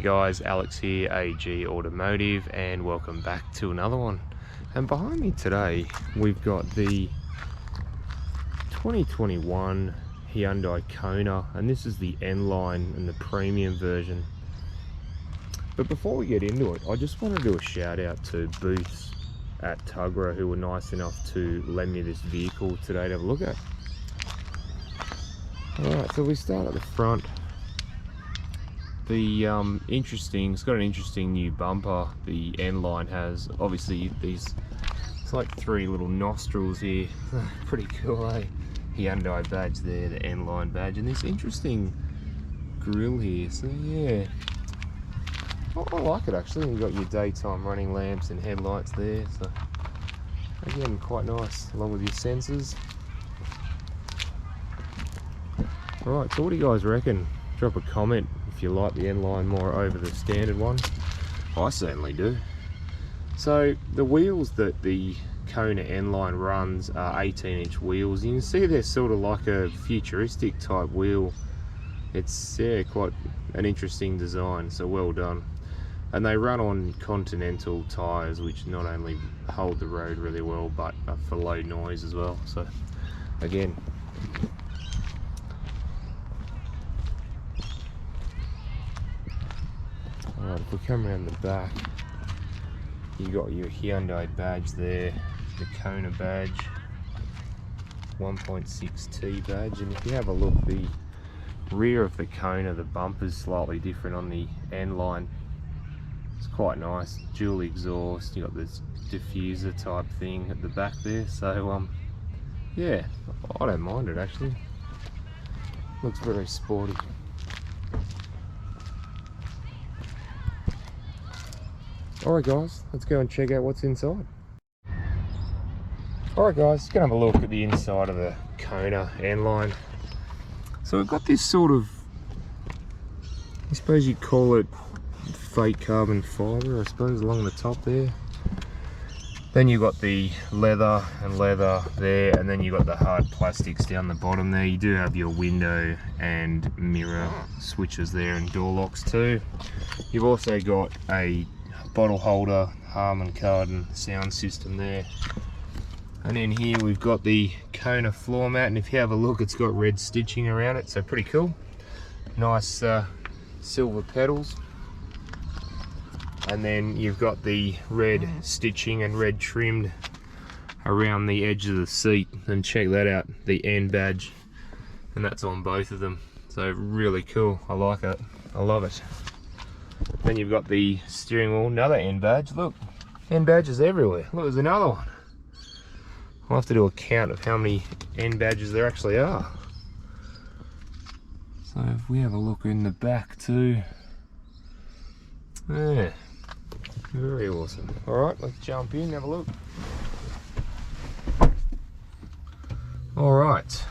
guys, Alex here, AG Automotive, and welcome back to another one. And behind me today we've got the 2021 Hyundai Kona, and this is the N-line and the premium version. But before we get into it, I just want to do a shout out to Booths at Tuggerah who were nice enough to lend me this vehicle today to have a look at. Alright, so we start at the front. The it's got an interesting new bumper. The N-line has obviously these, it's like three little nostrils here. Pretty cool, eh? Hyundai badge there, the N-line badge, and this interesting grille here. So yeah, I like it actually. You've got your daytime running lamps and headlights there. So again, quite nice, along with your sensors. Alright, so what do you guys reckon? Drop a comment if you like the N-line more over the standard one. I certainly do. So the wheels that the Kona N-line runs are 18-inch wheels. You can see they're sort of like a futuristic type wheel. It's quite an interesting design, so well done. And they run on Continental tyres, which not only hold the road really well, but are for low noise as well. So again, alright, if we come around the back, you got your Hyundai badge there, the Kona badge, 1.6T badge, and if you have a look, the rear of the Kona, the bumper's slightly different on the N-line. It's quite nice, dual exhaust, you got this diffuser type thing at the back there, so yeah, I don't mind it actually. Looks very sporty. Alright guys, let's go and check out what's inside. Alright guys, let's go have a look at the inside of the Kona N-line. So we've got this sort of, I suppose you'd call it fake carbon fibre, I suppose, along the top there. Then you've got the leather and leather there, and then you've got the hard plastics down the bottom there. You do have your window and mirror switches there and door locks too. You've also got a bottle holder, Harman Kardon sound system there. And then here we've got the Kona floor mat, and if you have a look, it's got red stitching around it, so pretty cool. Nice silver pedals. And then you've got the red stitching and red trimmed around the edge of the seat. And check that out, the N badge, and that's on both of them. So really cool, I like it, I love it. Then you've got the steering wheel, another N badge. Look, N badges everywhere. Look, there's another one. I'll have to do a count of how many N badges there actually are. So if we have a look in the back too, yeah, very awesome. Alright, let's jump in and have a look. Alright.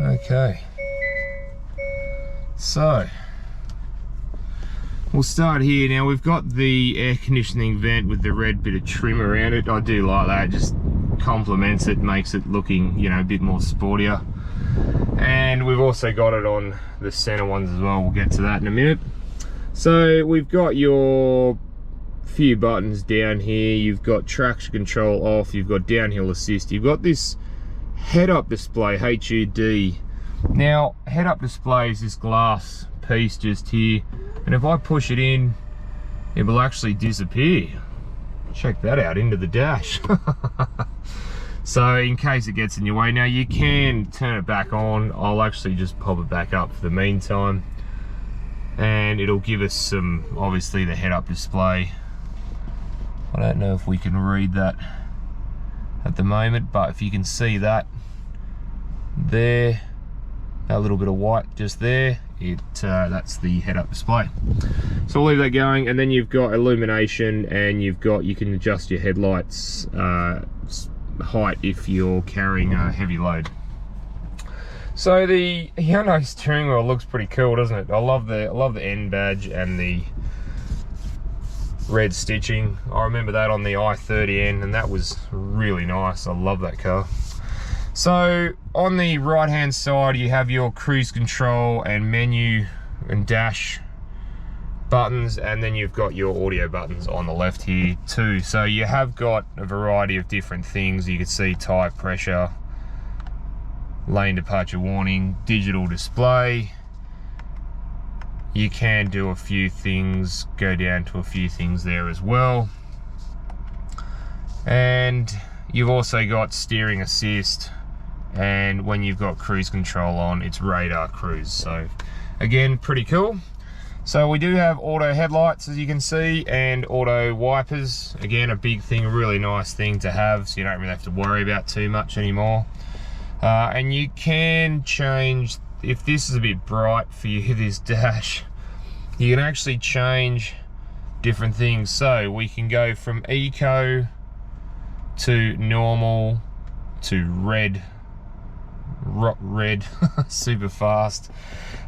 Okay. So, we'll start here. Now we've got the air conditioning vent with the red bit of trim around it. I do like that, it just complements it, makes it looking, you know, a bit more sportier. And we've also got it on the center ones as well. We'll get to that in a minute. So we've got your few buttons down here. You've got traction control off, you've got downhill assist, you've got this head-up display, HUD. Now, head-up display is this glass piece just here, and if I push it in, it will actually disappear. Check that out, into the dash. So in case it gets in your way, now you can turn it back on. I'll actually just pop it back up for the meantime, and it'll give us some, obviously, the head-up display. I don't know if we can read that at the moment, but if you can see that there, a little bit of white just there, that's the head-up display. So I'll leave that going, and then you've got illumination, and you can adjust your headlights height if you're carrying a heavy load. So the Hyundai steering wheel looks pretty cool, doesn't it? I love the N badge and the red stitching. I remember that on the i30N, and that was really nice. I love that car. So on the right hand side you have your cruise control and menu and dash buttons, and then you've got your audio buttons on the left here too. So you have got a variety of different things. You can see tire pressure, lane departure warning, digital display. You can do a few things, go down to a few things there as well. And you've also got steering assist, and when you've got cruise control on, it's radar cruise. So again, pretty cool. So we do have auto headlights, as you can see, and auto wipers. Again, a big thing, a really nice thing to have, so you don't really have to worry about too much anymore. And you can change, if this is a bit bright for you, this dash, you can actually change different things. So we can go from eco to normal to red super fast,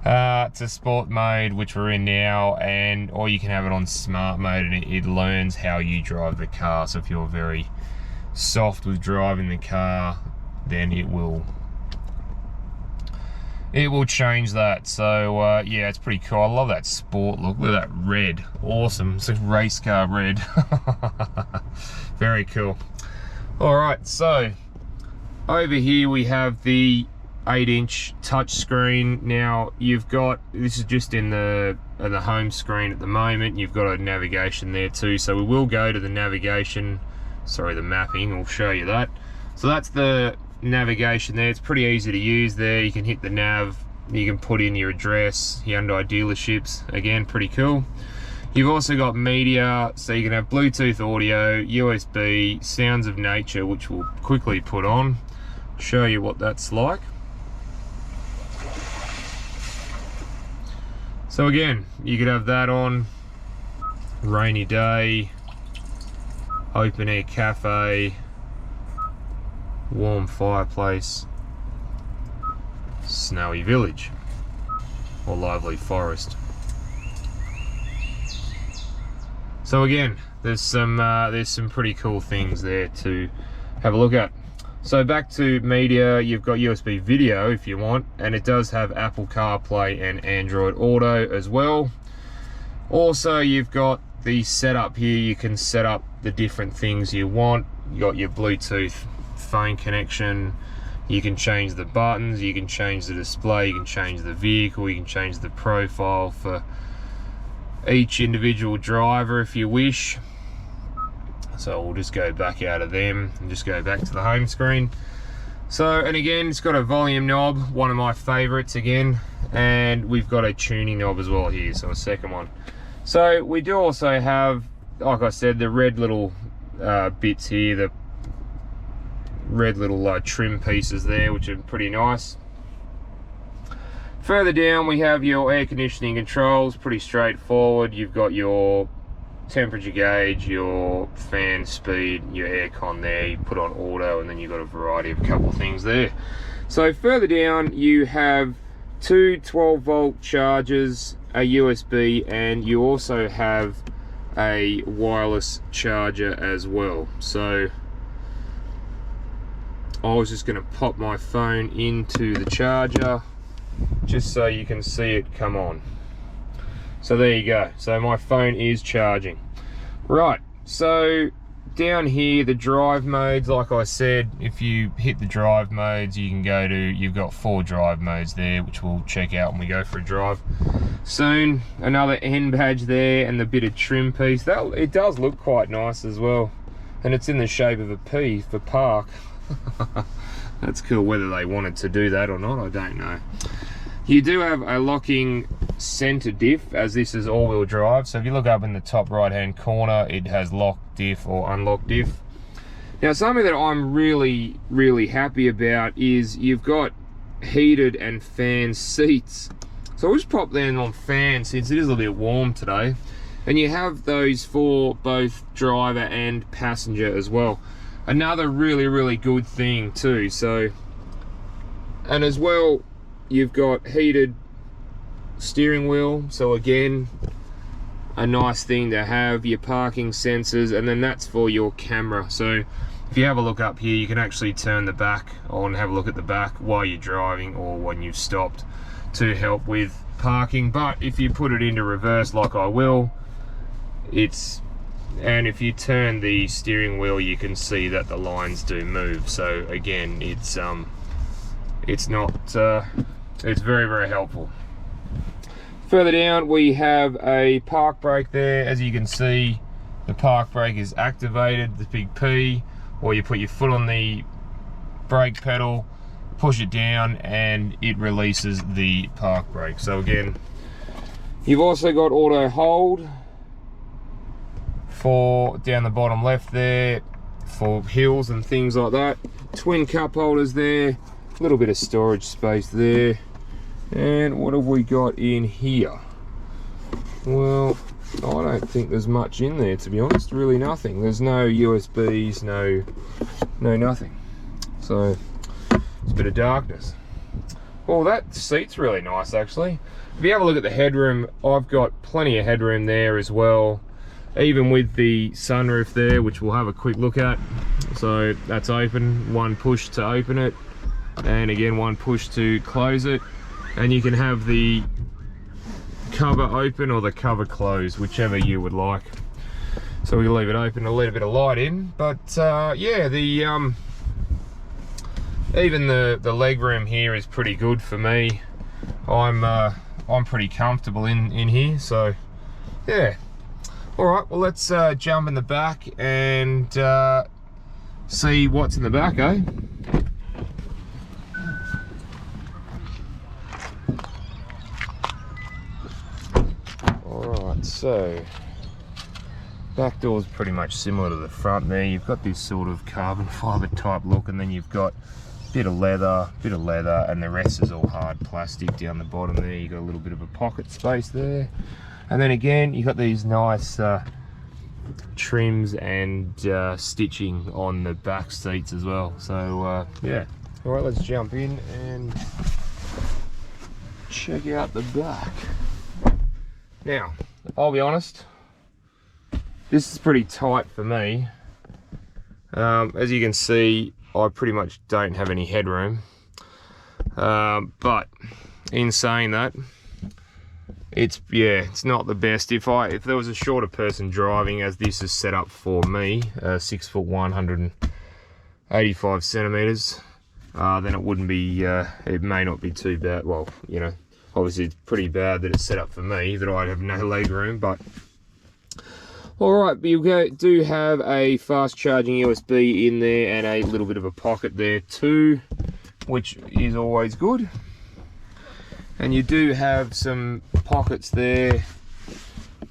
to sport mode, which we're in now, and or you can have it on smart mode, and it learns how you drive the car. So if you're very soft with driving the car, then it will change that. So yeah, it's pretty cool. I love that sport look. Look at that red, awesome. It's like race car red. Very cool. All right, so over here we have the 8-inch touchscreen. Now you've got, this is just in the home screen at the moment. You've got a navigation there too. So we will go to the navigation, sorry, the mapping. I'll show you that. So that's the navigation there. It's pretty easy to use there. You can hit the nav. You can put in your address, Hyundai dealerships. Again, pretty cool. You've also got media, so you can have Bluetooth audio, USB, sounds of nature, which we'll quickly put on. Show you what that's like. So again, you could have that on, rainy day, open air cafe, warm fireplace, snowy village, or lively forest. So again, there's some pretty cool things there to have a look at. So back to media, you've got USB video if you want, and it does have Apple CarPlay and Android Auto as well. Also, you've got the setup here. You can set up the different things you want. You got your Bluetooth phone connection. You can change the buttons, you can change the display, you can change the vehicle, you can change the profile for each individual driver if you wish. So we'll just go back out of them and just go back to the home screen. So, and again, it's got a volume knob, one of my favorites again, and we've got a tuning knob as well here, so a second one. So we do also have, like I said, the red little bits here, the red little trim pieces there, which are pretty nice. Further down we have your air conditioning controls, pretty straightforward. You've got your temperature gauge, your fan speed, your aircon there. You put on auto, and then you've got a variety of couple things there. So further down you have two 12-volt chargers, a USB, and you also have a wireless charger as well. So I was just going to pop my phone into the charger just so you can see it come on. So there you go. So my phone is charging. Right, so down here, the drive modes, like I said, if you hit the drive modes, you can go to, you've got 4 drive modes there, which we'll check out when we go for a drive soon. Another N badge there, and the bit of trim piece. That, it does look quite nice as well. And it's in the shape of a P for park. That's cool. Whether they wanted to do that or not, I don't know. You do have a locking center diff, as this is all-wheel drive. So if you look up in the top right-hand corner, it has lock diff or unlock diff. Now, something that I'm really, really happy about is you've got heated and fan seats. So I'll just pop them on fan since it is a little bit warm today. And you have those for both driver and passenger as well. Another really, really good thing too. So, and as well, you've got heated steering wheel. So again, a nice thing to have, your parking sensors, and then that's for your camera. So if you have a look up here, you can actually turn the back on, have a look at the back while you're driving or when you've stopped to help with parking. But if you put it into reverse like I will, and if you turn the steering wheel, you can see that the lines do move. So again, it's very, very helpful. Further down, we have a park brake there. As you can see, the park brake is activated, the big P, or you put your foot on the brake pedal, push it down, and it releases the park brake. So again, you've also got auto hold for down the bottom left there, for hills and things like that. Twin cup holders there, a little bit of storage space there. And what have we got in here? Well, I don't think there's much in there, to be honest. Really nothing. There's no USBs, no nothing. So it's a bit of darkness. Well, that seat's really nice actually. If you have a look at the headroom, I've got plenty of headroom there as well, even with the sunroof there, which we'll have a quick look at. So that's open, one push to open it, and again one push to close it. And you can have the cover open or the cover closed, whichever you would like. So we'll leave it open to let a bit of light in. But yeah, even the leg room here is pretty good for me. I'm pretty comfortable in here, so yeah. All right, well let's jump in the back and see what's in the back, eh? So, back door's pretty much similar to the front there. You've got this sort of carbon fibre type look, and then you've got a bit of leather, and the rest is all hard plastic down the bottom there. You've got a little bit of a pocket space there. And then again, you've got these nice trims and stitching on the back seats as well. So, yeah. All right, let's jump in and check out the back. Now, I'll be honest, this is pretty tight for me. As you can see, I pretty much don't have any headroom. But in saying that, it's not the best. If there was a shorter person driving, as this is set up for me, 6'1", 185 centimeters, then it wouldn't be. It may not be too bad. Well, you know. Obviously it's pretty bad that it's set up for me, that I have no leg room, but alright, but you do have a fast charging USB in there and a little bit of a pocket there too, which is always good. And you do have some pockets there.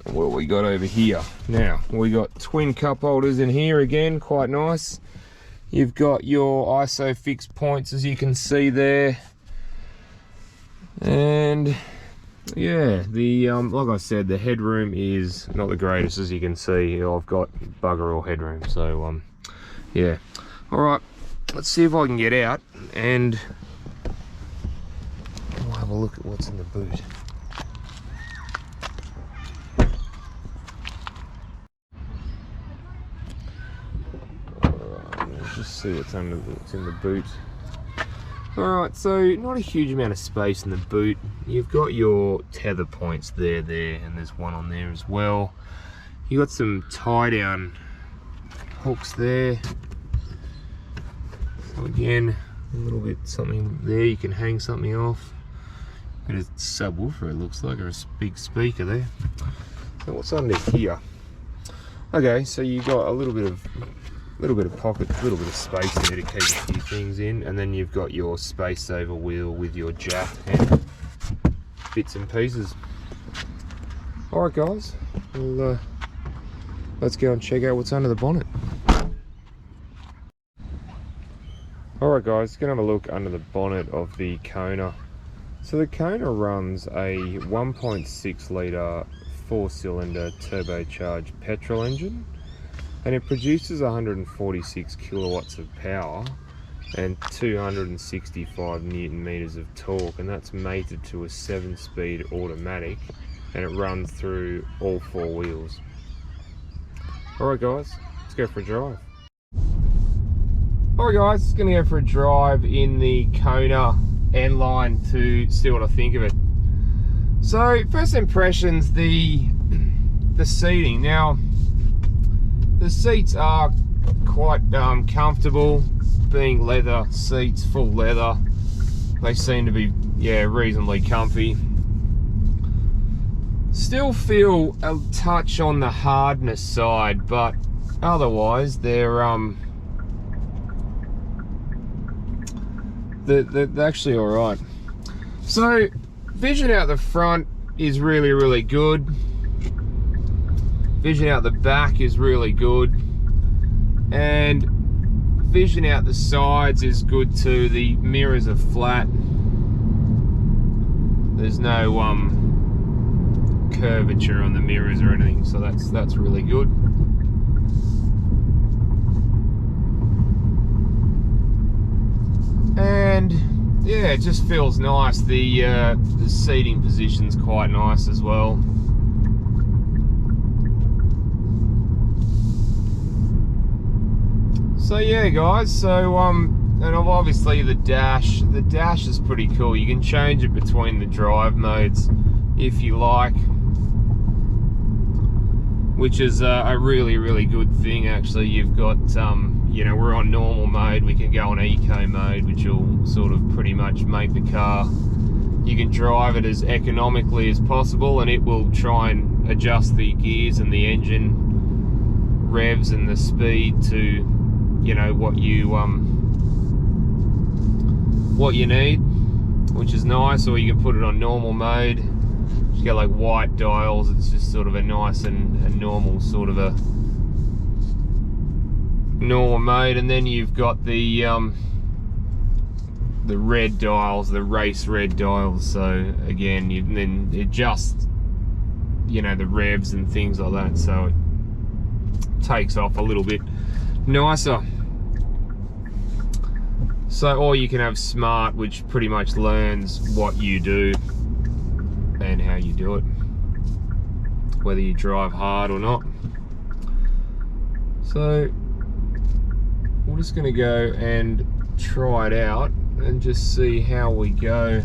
What we got over here? Now, we got twin cup holders in here again, quite nice. You've got your ISO fixed points, as you can see there. And yeah, like I said, the headroom is not the greatest, as you can see. I've got bugger all headroom, so yeah. All right, let's see if I can get out and we'll have a look at what's in the boot. All right, let's just see what's in the boot. Alright, so not a huge amount of space in the boot. You've got your tether points there, and there's one on there as well. You've got some tie-down hooks there. So again, a little bit something there, you can hang something off. Bit of subwoofer, it looks like, or a big speaker there. So what's under here? Okay, so you've got a little bit of pocket, a little bit of space there to keep a few things in, and then you've got your space saver wheel with your jack and bits and pieces. Alright guys, well, let's go and check out what's under the bonnet. Alright guys, gonna have a look under the bonnet of the Kona. So the Kona runs a 1.6 litre 4-cylinder turbocharged petrol engine, and it produces 146 kilowatts of power and 265 newton meters of torque, and that's mated to a 7-speed automatic, and it runs through all 4 wheels. Alright guys, let's go for a drive. Alright guys, just gonna go for a drive in the Kona N-line to see what I think of it. So first impressions, the seating. Now the seats are quite comfortable, being leather seats, full leather. They seem to be, yeah, reasonably comfy. Still feel a touch on the hardness side, but otherwise they're actually all right. So vision out the front is really, really good. Vision out the back is really good, and vision out the sides is good too. The mirrors are flat. There's no curvature on the mirrors or anything, so that's really good. And yeah, it just feels nice. The seating position's quite nice as well. So yeah guys, so and obviously the dash is pretty cool. You can change it between the drive modes if you like, which is a really, really good thing actually. You've got you know, we're on normal mode, we can go on eco mode, which will sort of pretty much make the car, you can drive it as economically as possible, and it will try and adjust the gears and the engine revs and the speed to, you know, what you need, which is nice. Or you can put it on normal mode. You get like white dials. It's just sort of a nice and normal sort of a normal mode. And then you've got the red dials, the race red dials. So again, you then adjust, you know, the revs and things like that, so it takes off a little bit nicer. So, or you can have smart, which pretty much learns what you do and how you do it, whether you drive hard or not. So we're just going to go and try it out and just see how we go.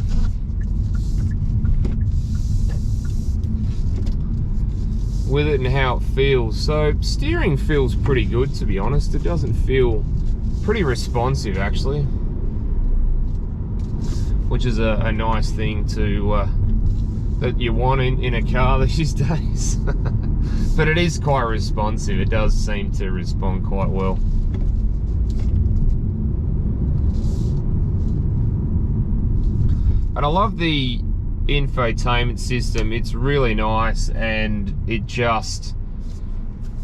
With it and how it feels. So steering feels pretty good, to be honest. It doesn't feel, pretty responsive actually, which is a nice thing to that you want in a car these days. But it is quite responsive. It does seem to respond quite well. And I love the infotainment system. It's really nice, and it just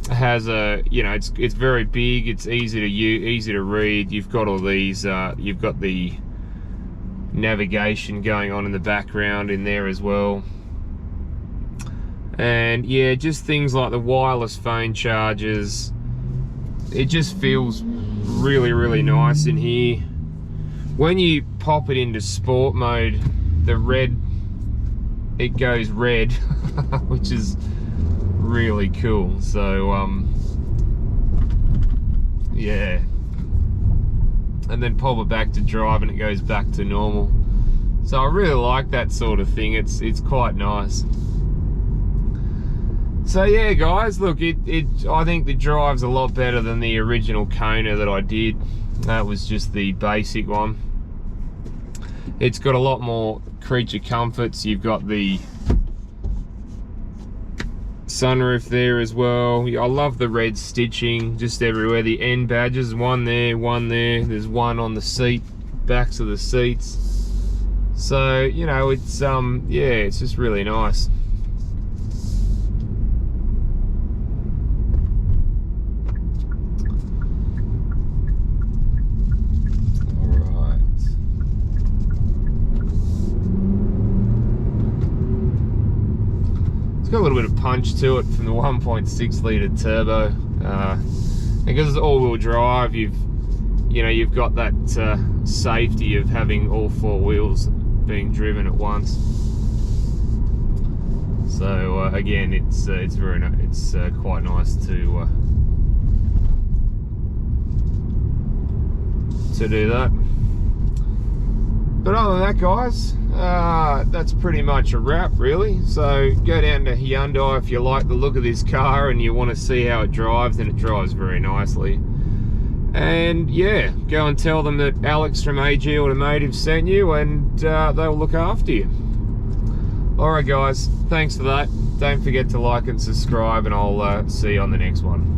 has a, you know, it's very big, it's easy to use, easy to read. You've got all these you've got the navigation going on in the background in there as well. And yeah, just things like the wireless phone chargers. It just feels really, really nice in here. When you pop it into sport mode, the red, it goes red, which is really cool. So yeah, and then pop it back to drive and it goes back to normal. So I really like that sort of thing. It's quite nice. So yeah guys, look, I think the drive's a lot better than the original Kona that I did. That was just the basic one. It's got a lot more creature comforts. You've got the sunroof there as well. I love the red stitching just everywhere. The N badges, one there, there's one on the seat, backs of the seats. So, you know, it's yeah, it's just really nice. It's got a little bit of punch to it from the 1.6 litre turbo. Because it's all-wheel drive, you've got that safety of having all four wheels being driven at once. So again, it's very nice. It's quite nice to to do that. But other than that, guys, that's pretty much a wrap, really. So go down to Hyundai if you like the look of this car and you want to see how it drives, and it drives very nicely. And yeah, go and tell them that Alex from AG Automotive sent you, and they'll look after you. Alright guys, thanks for that. Don't forget to like and subscribe, and I'll see you on the next one.